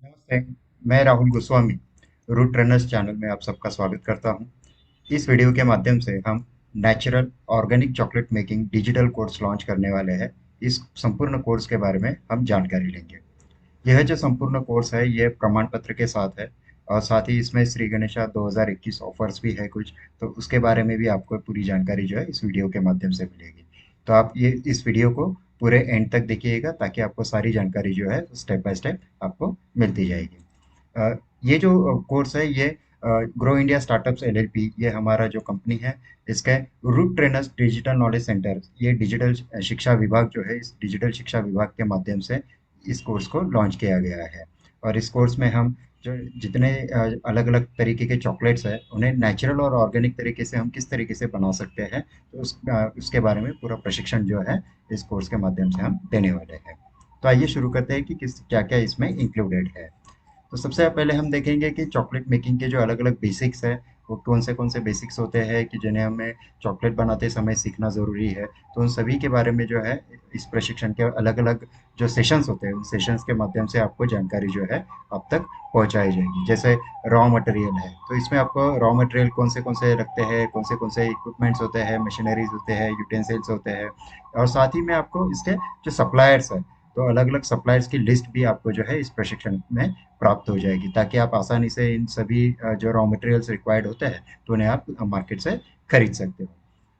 नमस्ते। मैं Rahul Goswami Root Runners channel में आप सबका स्वागत करता हूं। इस वीडियो के माध्यम से हम natural organic chocolate making digital course launch करने वाले हैं। इस संपूर्ण कोर्स के बारे में हम जानकारी लेंगे। यह जो संपूर्ण कोर्स है ये प्रमाण पत्र के साथ है और साथ ही इसमें श्री गणेशा 2021 ऑफर्स भी है कुछ। तो उसके बारे में भी आपको पूरी जानकारी जो है इस वीडियो के माध्यम से मिलेगी। तो आप ये इस वीडियो को पूरे एंड तक देखिएगा ताकि आपको सारी जानकारी जो है स्टेप बाय स्टेप आपको मिलती जाएगी। ये जो कोर्स है ये ग्रो इंडिया स्टार्टअप्स एलएलपी ये हमारा जो कंपनी है इसके Root Trainers digital knowledge center ये डिजिटल शिक्षा विभाग जो है इस डिजिटल शिक्षा विभाग के माध्यम से इस कोर्स को लॉन्च किया गया है। और इस कोर्स में हम जो जितने अलग अलग तरीके के चॉकलेट्स हैं उन्हें नेचुरल और ऑर्गेनिक तरीके से हम किस तरीके से बना सकते हैं तो उसके बारे में पूरा प्रशिक्षण जो है इस कोर्स के माध्यम से हम देने वाले हैं। तो आइए शुरू करते हैं कि किस क्या क्या इसमें इंक्लूडेड है। तो सबसे पहले हम देखेंगे कि चॉकलेट मेकिंग के जो अलग अलग बेसिक्स है वो कौन से बेसिक्स होते हैं कि जिन्हें हमें चॉकलेट बनाते समय सीखना ज़रूरी है। तो उन सभी के बारे में जो है इस प्रशिक्षण के अलग अलग जो सेशंस होते हैं उन सेशंस के माध्यम से आपको जानकारी जो है अब तक पहुंचाई जाएगी। जैसे रॉ मटेरियल है तो इसमें आपको रॉ मटेरियल कौन से रखते हैं, कौन से इक्विपमेंट्स होते हैं, मशीनरीज होते हैं, यूटेंसिल्स होते हैं। और साथ ही में आपको इसके जो सप्लायर्स है तो अलग अलग सप्लायर्स की लिस्ट भी आपको जो है इस प्रशिक्षण में प्राप्त हो जाएगी ताकि आप आसानी से इन सभी जो रॉ मटेरियल्स रिक्वायर्ड होते हैं तो उन्हें आप मार्केट से खरीद सकते हो।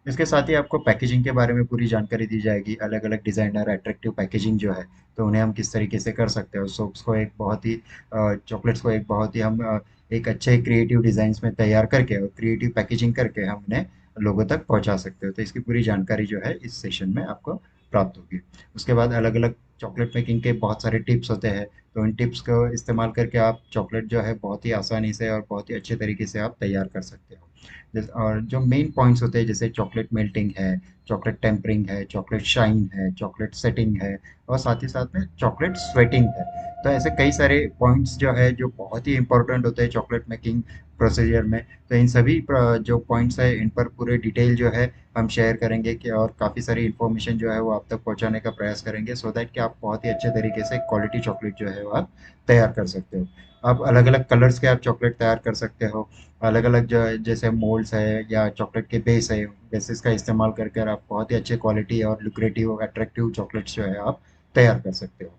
इसके साथ ही आपको पैकेजिंग के बारे में पूरी जानकारी दी जाएगी। अलग अलग डिजाइनर अट्रैक्टिव पैकेजिंग जो है तो उन्हें हम किस तरीके से कर सकते हो। सोप्स को एक बहुत ही चॉकलेट्स को एक बहुत ही हम एक अच्छे क्रिएटिव डिजाइन में तैयार करके और क्रिएटिव पैकेजिंग करके हम उन्हें लोगों तक पहुंचा सकते हो। तो इसकी पूरी जानकारी जो है इस सेशन में आपको प्राप्त होगी। उसके बाद अलग अलग चॉकलेट मेकिंग के बहुत सारे टिप्स होते हैं तो इन टिप्स को इस्तेमाल करके आप चॉकलेट जो है बहुत ही आसानी से और बहुत ही अच्छे तरीके से आप तैयार कर सकते हो। और जो मेन पॉइंट्स होते हैं जैसे चॉकलेट मेल्टिंग है, चॉकलेट टेम्परिंग है, चॉकलेट शाइन है, चॉकलेट सेटिंग है और साथ ही साथ में चॉकलेट स्वेटिंग है। तो ऐसे कई सारे पॉइंट्स जो है जो बहुत ही इंपॉर्टेंट होते हैं चॉकलेट मेकिंग प्रोसीजर में। तो इन सभी जो पॉइंट्स है इन पर पूरे डिटेल जो है हम शेयर करेंगे कि और काफ़ी सारी इन्फॉर्मेशन जो है वो आप तक पहुंचाने का प्रयास करेंगे सो दैट कि आप बहुत ही अच्छे तरीके से क्वालिटी चॉकलेट जो है वो आप तैयार कर सकते हो। आप अलग अलग कलर्स के आप चॉकलेट तैयार कर सकते हो। अलग अलग जो जैसे मोल्ड्स है या चॉकलेट के बेस है बेसिस का इस्तेमाल करके आप बहुत ही अच्छे क्वालिटी और लुक्रेटिव और अट्रैक्टिव चॉकलेट्स जो है आप तैयार कर सकते हो।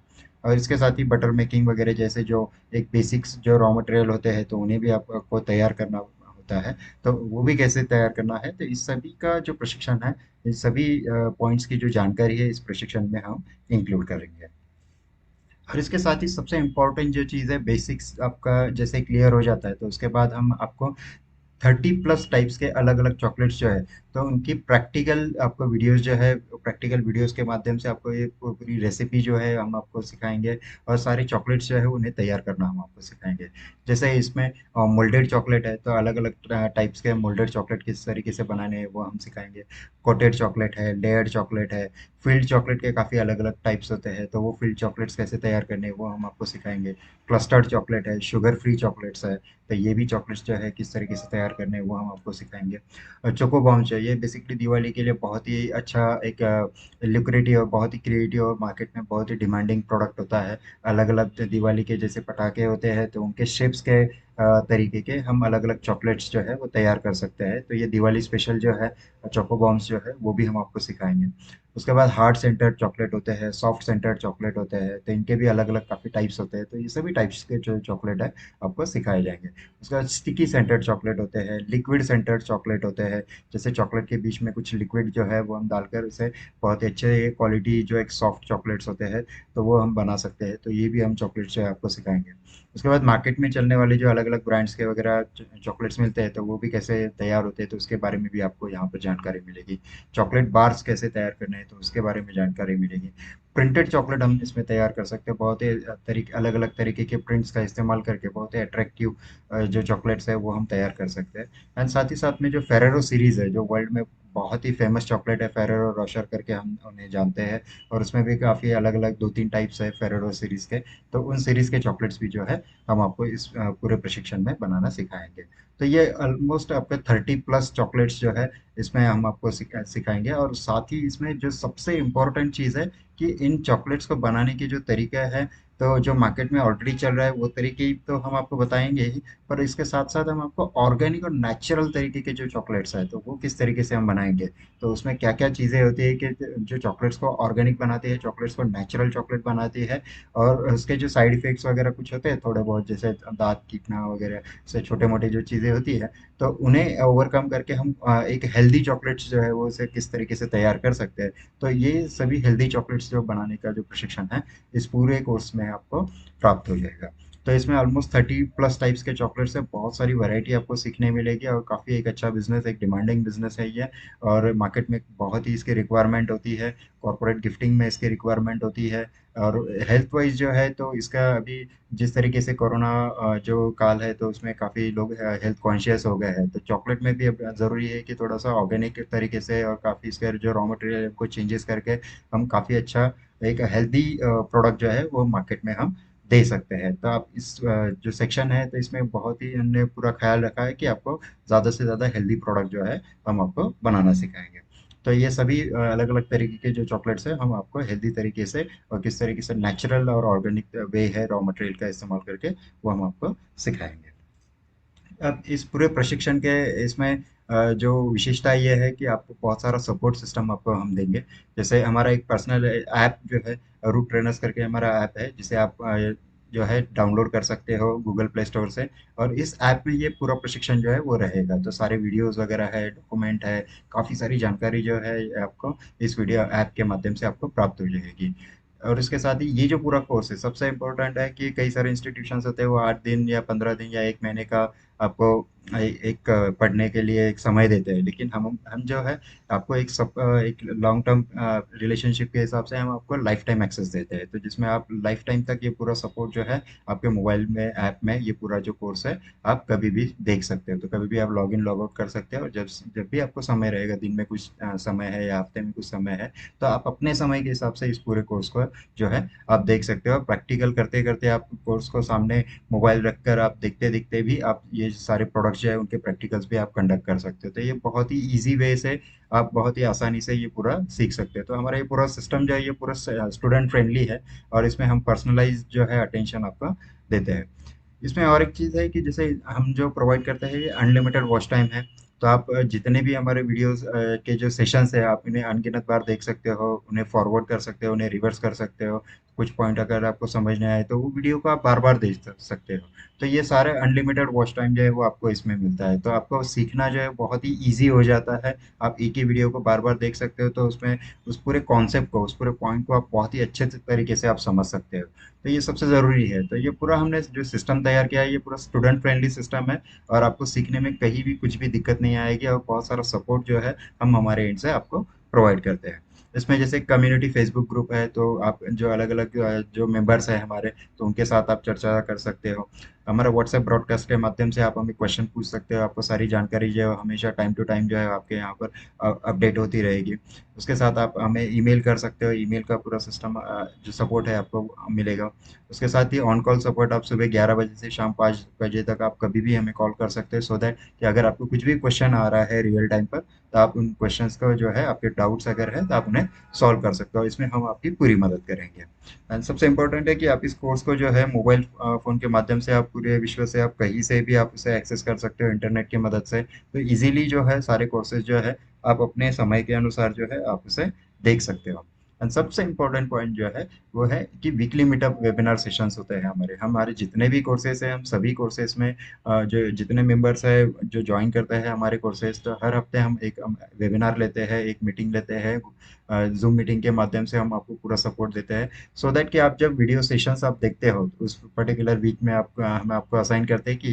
और इसके साथ ही बटर मेकिंग वगैरह जैसे जो एक बेसिक्स जो रॉ मटेरियल होते हैं तो उन्हें भी आपको तैयार करना होता है। तो वो भी कैसे तैयार करना है तो इस सभी का जो प्रशिक्षण है इन सभी पॉइंट्स की जो जानकारी है इस प्रशिक्षण में हम इंक्लूड करेंगे। और इसके साथ ही सबसे इम्पोर्टेंट जो चीज़ है बेसिक्स आपका जैसे क्लियर हो जाता है तो उसके बाद हम आपको 30+ टाइप्स के अलग अलग चॉकलेट्स जो है तो उनकी प्रैक्टिकल आपको वीडियोस जो है प्रैक्टिकल वीडियोस के माध्यम से आपको ये पूरी रेसिपी जो है हम आपको सिखाएंगे। और सारे चॉकलेट्स जो है उन्हें तैयार करना हम आपको सिखाएंगे। जैसे इसमें मोल्डेड चॉकलेट है तो अलग अलग टाइप्स के मोल्डेड चॉकलेट किस तरीके से बनाने हैं वो हम सिखाएंगे। कोटेड चॉकलेट है, लेयर्ड चॉकलेट है, फील्ड चॉकलेट के काफ़ी अलग अलग टाइप्स होते हैं तो वो फील्ड चॉकलेट्स कैसे तैयार करने हैं वो हम आपको सिखाएंगे। क्लस्टर्ड चॉकलेट है, शुगर फ्री चॉकलेट्स है तो ये भी चॉकलेट्स जो है किस तरीके से तैयार करने हैं वो हम आपको सिखाएंगे। और चोको बॉम्ब जो है ये बेसिकली दिवाली के लिए बहुत ही अच्छा एक लुक्रेटिव और बहुत ही क्रिएटिव और मार्केट में बहुत ही डिमांडिंग प्रोडक्ट होता है। अलग अलग दिवाली के जैसे पटाखे होते हैं तो उनके शेप्स के तरीके के हम अलग अलग चॉकलेट्स जो है वो तैयार कर सकते हैं। तो ये दिवाली स्पेशल जो है चोको बॉम्ब्स जो है वो भी हम आपको सिखाएंगे। उसके बाद हार्ड सेंटर्ड चॉकलेट होते हैं, सॉफ्ट सेंटर्ड चॉकलेट होते हैं तो इनके भी अलग अलग काफ़ी टाइप्स होते हैं तो ये सभी टाइप्स के जो चॉकलेट है आपको सिखाए जाएंगे। उसके बाद स्टिकी सेंटर्ड चॉकलेट होते हैं, लिक्विड सेंटर्ड चॉकलेट होते हैं। जैसे चॉकलेट के बीच में कुछ लिक्विड जो है वो हम डालकर उसे बहुत ही अच्छे क्वालिटी जो एक सॉफ्ट चॉकलेट्स होते हैं तो वो हम बना सकते हैं। तो ये भी हम चॉकलेट्स जो है आपको सिखाएंगे। उसके बाद मार्केट में चलने वाले जो अलग अलग ब्रांड्स के वगैरह चॉकलेट्स मिलते हैं तो वो भी कैसे तैयार होते हैं तो उसके बारे में भी आपको यहाँ पर जानकारी मिलेगी। चॉकलेट बार्स कैसे तैयार करने हैं तो उसके बारे में जानकारी मिलेगी। प्रिंटेड चॉकलेट हम इसमें तैयार कर सकते हैं बहुत ही तरीके अलग अलग तरीके के प्रिंट्स का इस्तेमाल करके बहुत ही अट्रैक्टिव जो चॉकलेट्स है वो हम तैयार कर सकते हैं। एंड साथ ही साथ में जो फेरेरो सीरीज है जो वर्ल्ड में बहुत ही फेमस चॉकलेट है फेरेरो रोशर करके हम उन्हें जानते हैं। और उसमें भी काफ़ी अलग अलग 2-3 टाइप्स है फेरेरो सीरीज के। तो उन सीरीज के चॉकलेट्स भी जो है हम आपको इस पूरे प्रशिक्षण में बनाना सिखाएंगे। तो ये ऑलमोस्ट आपके 30+ चॉकलेट्स जो है इसमें हम आपको सिखाएंगे। और साथ ही इसमें जो सबसे इम्पोर्टेंट चीज़ है कि इन चॉकलेट्स को बनाने के जो तरीका है तो जो मार्केट में ऑलरेडी चल रहा है वो तरीके तो हम आपको बताएंगे ही, पर इसके साथ साथ हम आपको ऑर्गेनिक और नेचुरल तरीके के जो चॉकलेट्स हैं तो वो किस तरीके से हम बनाएंगे, तो उसमें क्या क्या चीज़ें होती है कि जो चॉकलेट्स को ऑर्गेनिक बनाती है, चॉकलेट्स को नेचुरल चॉकलेट बनाती है, और उसके जो साइड इफेक्ट्स वगैरह कुछ होते हैं थोड़े बहुत, जैसे दांत कीटना वगैरह से छोटे मोटे जो चीज़ें होती है, तो उन्हें ओवरकम करके हम एक हेल्दी चॉकलेट्स जो है वो उसे किस तरीके से तैयार कर सकते हैं। तो ये सभी हेल्दी चॉकलेट्स जो बनाने का जो प्रशिक्षण है इस पूरे कोर्स में आपको प्राप्त हो जाएगा। तो इसमें ऑलमोस्ट 30+ टाइप्स के चॉकलेट्स है, बहुत सारी वैरायटी आपको सीखने मिलेगी, और काफ़ी एक अच्छा बिजनेस, एक डिमांडिंग बिजनेस है ये, और मार्केट में बहुत ही इसकी रिक्वायरमेंट होती है, कॉर्पोरेट गिफ्टिंग में इसकी रिक्वायरमेंट होती है। और हेल्थ वाइज जो है तो इसका अभी जिस तरीके से कोरोना जो काल है तो उसमें काफ़ी लोग हेल्थ कॉन्शियस हो गए हैं, तो चॉकलेट में भी अब ज़रूरी है कि थोड़ा सा ऑर्गेनिक तरीके से और काफ़ी इसके जो रॉ मटेरियल को चेंजेस करके हम काफ़ी अच्छा एक हेल्दी प्रोडक्ट जो है वो मार्केट में हम दे सकते हैं। तो आप इस जो सेक्शन है तो इसमें बहुत ही हमने पूरा ख्याल रखा है कि आपको ज़्यादा से ज़्यादा हेल्दी प्रोडक्ट जो है हम आपको बनाना सिखाएंगे। तो ये सभी अलग अलग तरीके के जो चॉकलेट्स है हम आपको हेल्दी तरीके से और किस तरीके से नेचुरल और ऑर्गेनिक वे है रॉ मटेरियल का इस्तेमाल करके वो हम आपको सिखाएंगे। अब इस पूरे प्रशिक्षण के इसमें जो विशेषता ये है कि आपको बहुत सारा सपोर्ट सिस्टम आपको हम देंगे। जैसे हमारा एक पर्सनल ऐप जो है, रूट ट्रेनर्स करके हमारा ऐप है, जिसे आप जो है डाउनलोड कर सकते हो गूगल प्ले स्टोर से। और इस ऐप में ये पूरा प्रशिक्षण जो है वो रहेगा, तो सारे वीडियोस वगैरह है, डॉक्यूमेंट है, काफ़ी सारी जानकारी जो है आपको इस वीडियो ऐप के माध्यम से आपको प्राप्त हो जाएगी। और इसके साथ ही ये जो पूरा कोर्स है, सबसे इम्पोर्टेंट है कि कई सारे इंस्टीट्यूशंस होते हैं वो 8 दिन या 15 दिन या 1 महीने का आपको एक पढ़ने के लिए एक समय देते हैं, लेकिन हम जो है आपको एक लॉन्ग टर्म रिलेशनशिप के हिसाब से हम आपको लाइफ टाइम एक्सेस देते हैं, तो जिसमें आप लाइफ टाइम तक ये पूरा सपोर्ट जो है आपके मोबाइल में ऐप में ये पूरा जो कोर्स है आप कभी भी देख सकते हो। तो कभी भी आप लॉग इन लॉग आउट कर सकते हो, और जब जब भी आपको समय रहेगा, दिन में कुछ समय है या हफ्ते में कुछ समय है, तो आप अपने समय के हिसाब से इस पूरे कोर्स को जो है आप देख सकते हो। प्रैक्टिकल करते करते आप कोर्स को सामने मोबाइल रखकर आप देखते देखते भी आप ये सारे प्रोडक्ट्स जो है उनके प्रैक्टिकल्स भी आप कंडक्ट कर सकते हो। तो ये बहुत ही ईजी वे से आप बहुत ही आसानी से ये पूरा सीख सकते हो। तो हमारा ये पूरा सिस्टम जो है ये पूरा स्टूडेंट फ्रेंडली है, और इसमें हम पर्सनलाइज जो है अटेंशन आपका देते हैं। इसमें और एक चीज़ है कि जैसे हम जो प्रोवाइड करते हैं ये अनलिमिटेड वॉच टाइम है, तो आप जितने भी हमारे वीडियोस के जो सेशंस है आप इन्हें अनगिनत बार देख सकते हो, उन्हें फॉरवर्ड कर सकते हो, उन्हें रिवर्स कर सकते हो। कुछ पॉइंट अगर आपको समझ नहीं आए तो वो वीडियो को आप बार बार देख सकते हो। तो ये सारे अनलिमिटेड वॉच टाइम जो है वो आपको इसमें मिलता है, तो आपको सीखना जो है बहुत ही ईजी हो जाता है। आप एक ही वीडियो को बार बार देख सकते हो, तो उसमें उस पूरे कॉन्सेप्ट को, उस पूरे पॉइंट को आप बहुत ही अच्छे तरीके से आप समझ सकते हो। तो ये सबसे ज़रूरी है। तो ये पूरा हमने जो सिस्टम तैयार किया है ये पूरा स्टूडेंट फ्रेंडली सिस्टम है, और आपको सीखने में कहीं भी कुछ भी दिक्कत नहीं आएगी, और बहुत सारा सपोर्ट जो है हम हमारे एंड से आपको प्रोवाइड करते हैं। इसमें जैसे कम्युनिटी फेसबुक ग्रुप है, तो आप जो अलग अलग जो मेंबर्स हैं हमारे, तो उनके साथ आप चर्चा कर सकते हो। हमारा व्हाट्सएप ब्रॉडकास्ट के माध्यम से आप हमें क्वेश्चन पूछ सकते हो, आपको सारी जानकारी जो है हमेशा टाइम टू टाइम जो है आपके यहाँ पर अपडेट होती रहेगी। उसके साथ आप हमें ईमेल कर सकते हो, ईमेल का पूरा सिस्टम जो सपोर्ट है आपको मिलेगा। उसके साथ ही ऑन कॉल सपोर्ट, आप सुबह 11 बजे से शाम 5 बजे तक आप कभी भी हमें कॉल कर सकते हो, सो दैट कि अगर आपको कुछ भी क्वेश्चन आ रहा है रियल टाइम पर, तो आप उन क्वेश्चंस को जो है आपके डाउट्स अगर है तो आप उन्हें सॉल्व कर सकते हो, इसमें हम आपकी पूरी मदद करेंगे। एंड सबसे इम्पोर्टेंट है कि आप इस कोर्स को जो है मोबाइल फ़ोन के माध्यम से आप पूरे विश्व से आप कहीं से भी आप उसे एक्सेस कर सकते हो इंटरनेट की मदद से। तो इजीली जो है सारे कोर्सेज जो है आप अपने समय के अनुसार जो है आप उसे देख सकते हो। एंड सबसे इम्पोर्टेंट पॉइंट जो है वो है कि वीकली मीटअप वेबिनार सेशंस होते हैं हमारे हमारे जितने भी कोर्सेज हैं, हम सभी कोर्सेज में जो जितने मेंबर्स हैं जो ज्वाइन करते हैं हमारे कोर्सेज, तो हर हफ्ते हम एक वेबिनार लेते हैं, एक मीटिंग लेते हैं। जूम मीटिंग के माध्यम से हम आपको पूरा सपोर्ट देते हैं, सो दैट कि आप जब वीडियो सेशंस आप देखते हो तो उस पर्टिकुलर वीक में आप हम आपको असाइन करते हैं कि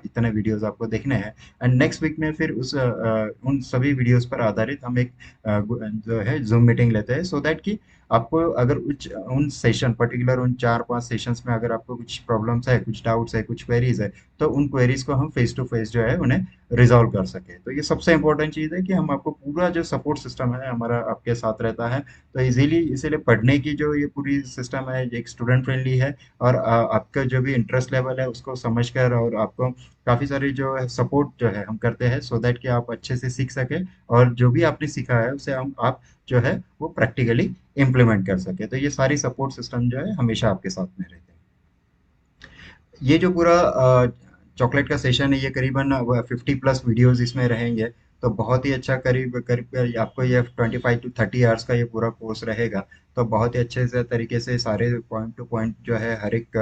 इतने वीडियोस आपको देखने हैं। एंड नेक्स्ट वीक में फिर उन सभी वीडियोस पर आधारित हम एक जो है जूम मीटिंग लेते हैं, सो दैट कि आपको अगर उन सेशन पर्टिकुलर उन 4-5 सेशंस में अगर आपको कुछ प्रॉब्लम्स है, कुछ डाउट्स है, कुछ क्वेरीज है, तो उन क्वेरीज को हम फेस टू फेस जो है उन्हें रिजॉल्व कर सके। तो ये सबसे इंपॉर्टेंट चीज़ है कि हम आपको पूरा जो सपोर्ट सिस्टम है हमारा आपके साथ रहता है। तो इजीली इसीलिए पढ़ने की जो ये पूरी सिस्टम है एक स्टूडेंट फ्रेंडली है, और आपका जो भी इंटरेस्ट लेवल है उसको समझकर और आपको काफ़ी सारी जो है सपोर्ट जो है हम करते हैं, सो दैट कि आप अच्छे से सीख सके, और जो भी आपने सीखा है उसे हम आप जो है वो प्रैक्टिकली इम्प्लीमेंट कर सके। तो ये सारी सपोर्ट सिस्टम जो है हमेशा आपके साथ में रहते हैं। ये जो पूरा चॉकलेट का सेशन है, ये करीबन 50+ वीडियोस इसमें रहेंगे। तो बहुत ही अच्छा, करीब करीब आपको ये 25 to 30 आवर्स का ये पूरा कोर्स रहेगा। तो बहुत ही अच्छे से तरीके से सारे पॉइंट टू पॉइंट जो है, हर एक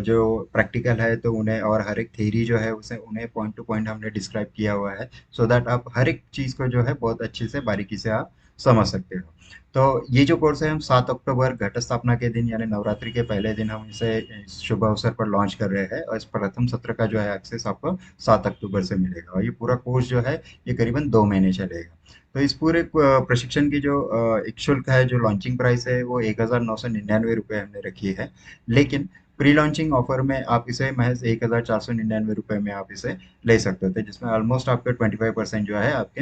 जो प्रैक्टिकल है तो उन्हें, और हर एक थ्योरी जो है उसे, उन्हें पॉइंट टू पॉइंट हमने डिस्क्राइब किया हुआ है, सो दैट आप हर एक चीज़ को जो है बहुत अच्छे से बारीकी से आप समझ सकते हो। तो ये जो कोर्स है, हम 7 अक्टूबर घट स्थापना के दिन यानी नवरात्रि के पहले दिन हम इसे इस शुभ अवसर पर लॉन्च कर रहे हैं, और इस प्रथम सत्र का जो है एक्सेस आपको 7 अक्टूबर से मिलेगा, और ये पूरा कोर्स जो है ये करीबन 2 महीने चलेगा। तो इस पूरे प्रशिक्षण की जो एक शुल्क है, जो लॉन्चिंग प्राइस है, वो 1,999 रुपये हमने रखी है। लेकिन प्री लॉन्चिंग ऑफर में आप इसे महज 1,499 रुपये में आप इसे ले सकते थे, जिसमें ऑलमोस्ट आपका 25% जो है आपके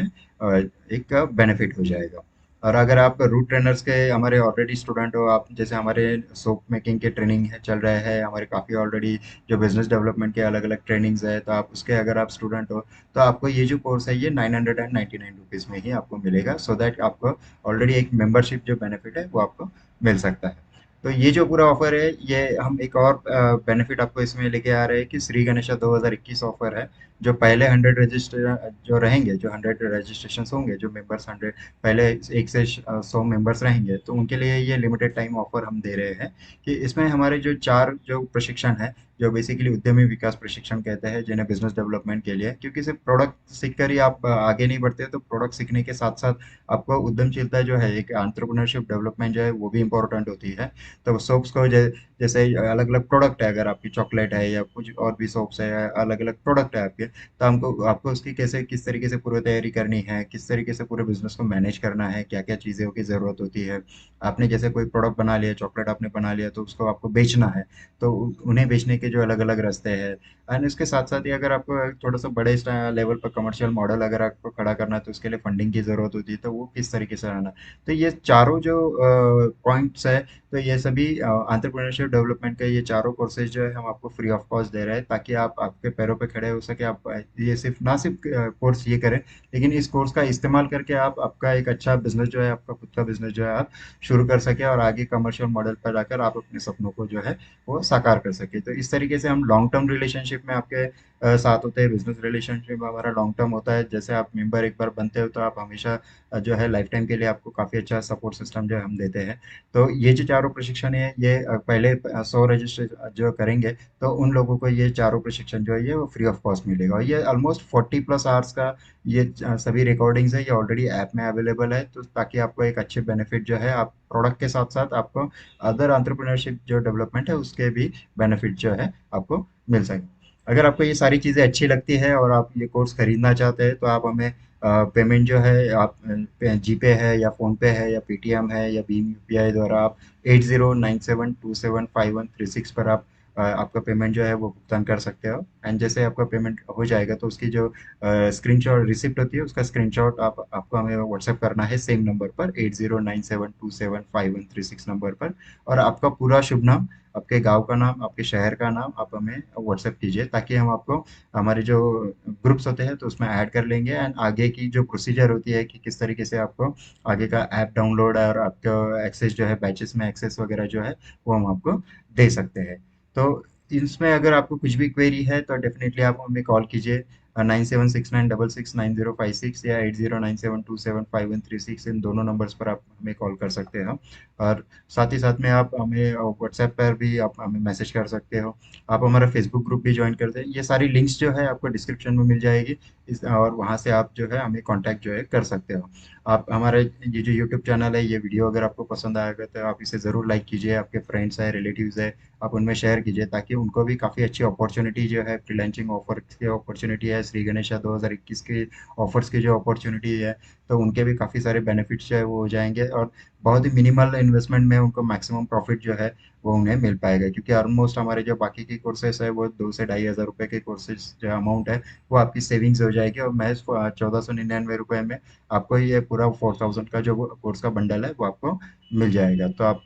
एक बेनिफिट हो जाएगा। और अगर आप रूट ट्रेनर्स के हमारे ऑलरेडी स्टूडेंट हो, आप जैसे हमारे सोप मेकिंग के ट्रेनिंग है चल रहे हैं हमारे काफ़ी ऑलरेडी, जो बिजनेस डेवलपमेंट के अलग अलग ट्रेनिंग्स है, तो आप उसके अगर आप स्टूडेंट हो, तो आपको ये जो कोर्स है ये 999 रुपीज़ में ही आपको मिलेगा, सो दैट आपको ऑलरेडी एक मेंबरशिप जो बेनिफिट है वो आपको मिल सकता है। तो ये जो पूरा ऑफर है, ये हम एक और बेनिफिट आपको इसमें लेके आ रहे हैं कि श्री गणेशा 2021 ऑफर है। जो पहले 100 रजिस्टर जो रहेंगे, जो 100 रजिस्ट्रेशन होंगे, जो मेंबर्स 100 पहले 1 से 100 मेंबर्स रहेंगे, तो उनके लिए ये लिमिटेड टाइम ऑफर हम दे रहे हैं कि इसमें हमारे जो 4 जो प्रशिक्षण है, जो बेसिकली उद्यमी विकास प्रशिक्षण कहते हैं, जिन्हें बिजनेस डेवलपमेंट के लिए, क्योंकि सिर्फ प्रोडक्ट सीखकर ही आप आगे नहीं बढ़ते, तो प्रोडक्ट सीखने के साथ साथ आपको उद्यमशीलता जो है, एक एंटरप्रेन्योरशिप डेवलपमेंट जो है वो भी इंपॉर्टेंट होती है। तो सोप्स को जैसे अलग अलग प्रोडक्ट है, अगर आपकी चॉकलेट है या कुछ और भी सोप्स है, अलग अलग प्रोडक्ट है आपके, तो हमको आपको उसकी कैसे, किस तरीके से पूरी तैयारी करनी है, किस तरीके से पूरे बिजनेस को मैनेज करना है, क्या क्या चीज़ों की ज़रूरत होती है। आपने जैसे कोई प्रोडक्ट बना लिया, चॉकलेट आपने बना लिया, तो उसको आपको बेचना है, तो उन्हें बेचने के जो अलग अलग रास्ते हैं। एंड इसके साथ साथ ही अगर आपको थोड़ा सा बड़े लेवल पर कमर्शियल मॉडल अगर आपको खड़ा करना है, तो उसके लिए फंडिंग की ज़रूरत होती है, तो वो किस तरीके से आना। तो ये चारों जो पॉइंट्स है, तो ये सभी एंटरप्रेन्योरशिप डेवलपमेंट के ये चारों कोर्सेज जो है हम आपको फ्री ऑफ कॉस्ट दे रहे हैं, ताकि आप आपके पैरों पे खड़े हो सके। आप ये सिर्फ ना सिर्फ कोर्स ये करें, लेकिन इस कोर्स का इस्तेमाल करके आप आपका एक अच्छा बिजनेस जो है, आपका खुद का बिजनेस जो है आप शुरू कर सके, और आगे कमर्शियल मॉडल पर जाकर आप अपने सपनों को जो है वो साकार कर सके। तो इस तरीके से हम लॉन्ग टर्म रिलेशनशिप में आपके साथ होते हैं। बिजनेस रिलेशनशिप हमारा लॉन्ग टर्म होता है। जैसे आप मेंबर एक बार बनते हो, तो आप हमेशा जो है लाइफ टाइम के लिए आपको काफ़ी अच्छा सपोर्ट सिस्टम जो है हम देते हैं। तो ये जो चारों प्रशिक्षण है, ये पहले 100 रजिस्टर जो करेंगे, तो उन लोगों को ये चारों प्रशिक्षण जो है ये वो फ्री ऑफ कॉस्ट मिलेगा। और ये ऑलमोस्ट 40+ आवर्स का ये सभी रिकॉर्डिंग्स है, ये ऑलरेडी ऐप में अवेलेबल है, तो ताकि आपको एक अच्छे बेनिफिट जो है, आप प्रोडक्ट के साथ साथ आपको अदर एंटरप्रेन्योरशिप जो डेवलपमेंट है उसके भी बेनिफिट जो है आपको मिल सके। अगर आपको ये सारी चीज़ें अच्छी लगती है और आप ये कोर्स खरीदना चाहते हैं, तो आप हमें पेमेंट जो है, आप जीपे है या फ़ोन पे है या पेटीएम है या भीम यूपीआई द्वारा आप 8097275136 पर आप आपका पेमेंट जो है वो भुगतान कर सकते हो। एंड जैसे आपका पेमेंट हो जाएगा, तो उसकी जो स्क्रीनशॉट रिसिप्ट होती है, उसका स्क्रीनशॉट आपको हमें व्हाट्सएप करना है सेम नंबर पर, 8097275136 नंबर पर। और आपका पूरा शुभ नाम, आपके गांव का नाम, आपके शहर का नाम आप हमें व्हाट्सएप कीजिए, ताकि हम आपको हमारे जो ग्रुप्स होते हैं तो उसमें ऐड कर लेंगे। एंड आगे की जो प्रोसीजर होती है कि किस तरीके से आपको आगे का ऐप डाउनलोड और आपका एक्सेस जो है, बैचेस में एक्सेस वगैरह जो है वो हम आपको दे सकते हैं। तो इसमें अगर आपको कुछ भी क्वेरी है, तो डेफिनेटली आप हमें कॉल कीजिए, 9769669056, या 8097275136, इन दोनों नंबर्स पर आप हमें कॉल कर सकते हो। और साथ ही साथ में आप हमें व्हाट्सएप पर भी आप हमें मैसेज कर सकते हो। आप हमारा फेसबुक ग्रुप भी ज्वाइन करते हैं। ये सारी लिंक्स जो है आपको डिस्क्रिप्शन में मिल जाएगी, और वहाँ से आप जो है हमें कांटेक्ट जो है कर सकते हो। आप हमारे ये जो यूट्यूब चैनल है, ये वीडियो अगर आपको पसंद आएगा, तो आप इसे ज़रूर लाइक कीजिए। आपके फ्रेंड्स है, रिलेटिव्स है, आप उनमें शेयर कीजिए, ताकि उनको भी काफ़ी अच्छी अपॉर्चुनिटी जो है, फ्रीलांसिंग ऑफर की अपॉर्चुनिटी है, श्री गणेशा 2021 के ऑफर्स की जो अपॉर्चुनिटी है, तो उनके भी काफ़ी सारे बेनिफिट्स जो है वो हो जाएंगे, और बहुत ही मिनिमल इन्वेस्टमेंट में उनको मैक्सिमम प्रॉफिट जो है वो उन्हें मिल पाएगा। क्योंकि ऑलमोस्ट हमारे जो बाकी के कोर्सेज है, वो 2 से 2,500 रुपये के कोर्सेज जो अमाउंट है, वो आपकी सेविंग्स हो जाएगी, और महज 1,499 रुपये में आपको ये पूरा 4,000 का जो कोर्स का बंडल है वो आपको मिल जाएगा। तो आप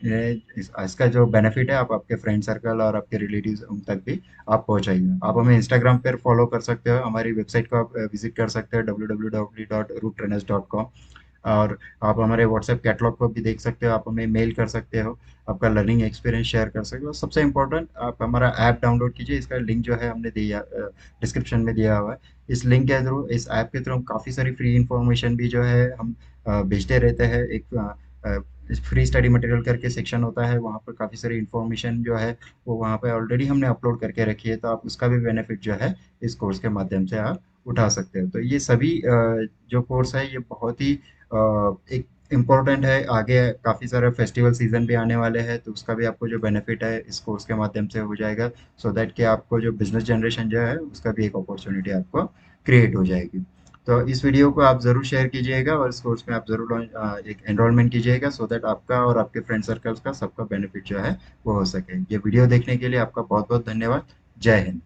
इसका जो बेनिफिट है, आप आपके फ्रेंड सर्कल और आपके रिलेटिव्स उन तक भी आप पहुंचाइए। आप हमें इंस्टाग्राम पर फॉलो कर सकते हो, हमारी वेबसाइट को आप विजिट कर सकते हो, www.rootrunners.com। और आप हमारे व्हाट्सएप कैटलॉग को भी देख सकते हो, आप हमें मेल कर सकते हो, आपका लर्निंग एक्सपीरियंस शेयर कर सकते हो। सबसे इम्पोर्टेंट, आप हमारा ऐप डाउनलोड कीजिए, इसका लिंक जो है हमने दिया, डिस्क्रिप्शन में दिया हुआ है। इस लिंक के थ्रू, इस ऐप के थ्रू हम काफ़ी सारी फ्री इंफॉर्मेशन भी जो है हम भेजते रहते हैं। एक फ्री स्टडी मटेरियल करके सेक्शन होता है, वहाँ पर काफ़ी सारी इंफॉर्मेशन जो है वो वहाँ पे ऑलरेडी हमने अपलोड करके रखी है, तो आप उसका भी बेनिफिट जो है इस कोर्स के माध्यम से आप उठा सकते हो। तो ये सभी जो कोर्स है ये बहुत ही एक इम्पोर्टेंट है। आगे काफ़ी सारे फेस्टिवल सीजन भी आने वाले हैं, तो उसका भी आपको जो बेनिफिट है इस कोर्स के माध्यम से हो जाएगा, सो दैट कि आपको जो बिजनेस जनरेशन जो है उसका भी एक अपॉर्चुनिटी आपको क्रिएट हो जाएगी। तो इस वीडियो को आप ज़रूर शेयर कीजिएगा और इस कोर्स में आप ज़रूर एक एनरोलमेंट कीजिएगा, सो दैट आपका और आपके फ्रेंड सर्कल्स का सबका बेनिफिट जो है वो हो सके। ये वीडियो देखने के लिए आपका बहुत बहुत धन्यवाद। जय हिंद।